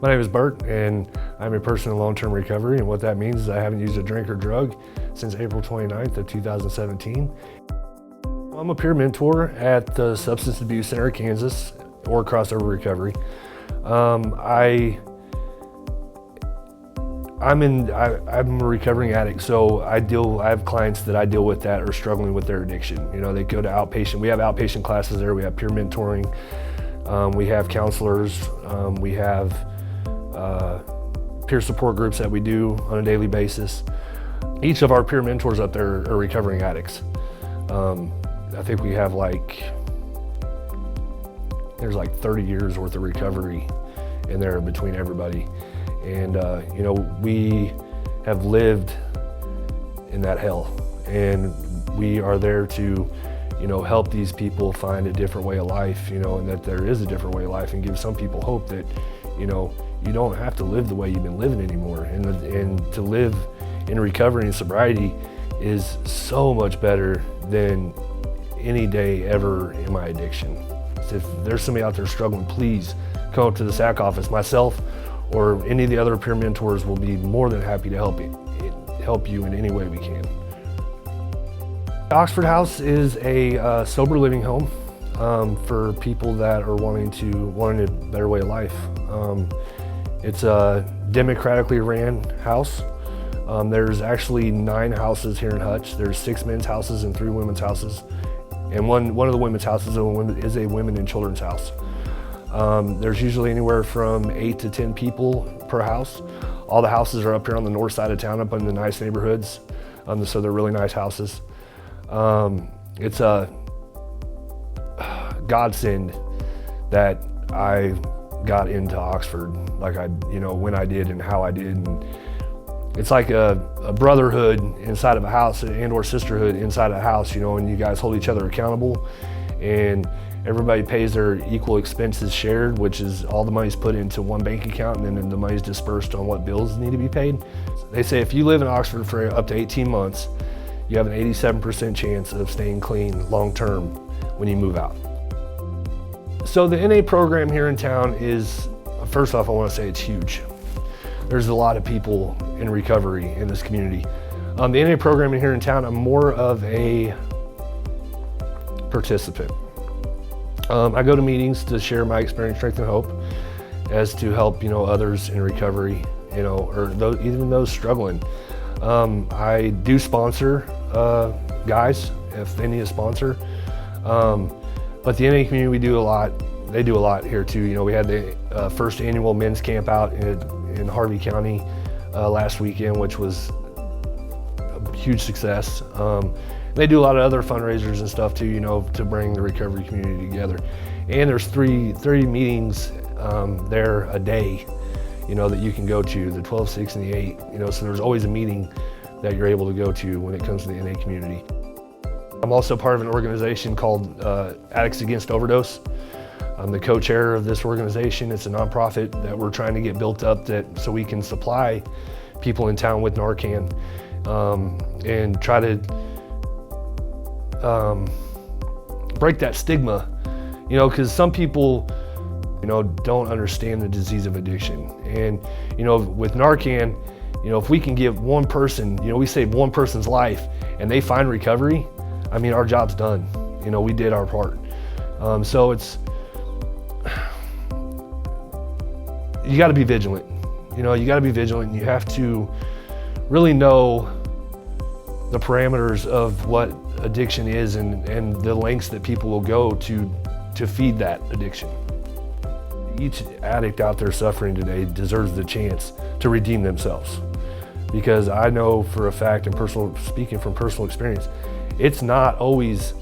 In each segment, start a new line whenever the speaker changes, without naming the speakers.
My name is Bert, and I'm a person in long-term recovery, and what that means is I haven't used a drink or drug since April 29th of 2017. I'm a peer mentor at the Substance Abuse Center of Kansas, or Crossover Recovery. I'm a recovering addict, so I have clients that I deal with that are struggling with their addiction. You know, they go to outpatient. We have outpatient classes there. We have peer mentoring. We have counselors. We have peer support groups that we do on a daily basis. Each of our peer mentors up there are recovering addicts. I think we have there's like 30 years worth of recovery in there between everybody. And you know, we have lived in that hell, and we are there to, you know, help these people find a different way of life, you know, and that there is a different way of life, and give some people hope that, you know, you don't have to live the way you've been living anymore. And to live in recovery and sobriety is so much better than any day ever in my addiction. So if there's somebody out there struggling, please come up to the SAC office. Myself or any of the other peer mentors will be more than happy to help you in any way we can. Oxford House is a sober living home for people that are wanting a better way of life. It's a democratically ran house. There's actually 9 houses here in Hutch. There's 6 men's houses and 3 women's houses. And one of the women's houses is a women and children's house. There's usually anywhere from 8 to 10 people per house. All the houses are up here on the north side of town, up in the nice neighborhoods. So they're really nice houses. It's a godsend that I got into Oxford, when I did and how I did. And it's like a brotherhood inside of a house and/or sisterhood inside of a house, you know, and you guys hold each other accountable, and everybody pays their equal expenses shared, which is all the money's put into one bank account, and then the money's dispersed on what bills need to be paid. They say if you live in Oxford for up to 18 months, you have an 87% chance of staying clean long-term when you move out. So the NA program here in town is, first off, I want to say it's huge. There's a lot of people in recovery in this community. The NA program here in town, I'm more of a participant. I go to meetings to share my experience, strength, and hope, as to help, you know, others in recovery, you know, or even those struggling. I do sponsor guys, if they need a sponsor. But the NA community, we do a lot. They do a lot here too. You know, we had the first annual men's camp out in Harvey County last weekend, which was a huge success. They do a lot of other fundraisers and stuff too, you know, to bring the recovery community together. And there's 30 meetings there a day, you know, that you can go to, the 12, 6, and the 8, you know, so there's always a meeting that you're able to go to when it comes to the NA community. I'm also part of an organization called Addicts Against Overdose. I'm the co-chair of this organization. It's a nonprofit that we're trying to get built up so we can supply people in town with Narcan, and try to break that stigma, you know, because some people, you know, don't understand the disease of addiction. And, you know, with Narcan, you know, if we can give one person, you know, we save one person's life and they find recovery, I mean, our job's done. You know, we did our part. So you gotta be vigilant. You know, you gotta be vigilant. You have to really know the parameters of what addiction is and the lengths that people will go to feed that addiction. Each addict out there suffering today deserves the chance to redeem themselves. Because I know for a fact, and speaking from personal experience, it's not always,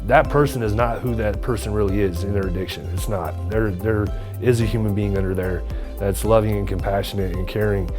that person is not who that person really is in their addiction. It's not. There is a human being under there that's loving and compassionate and caring,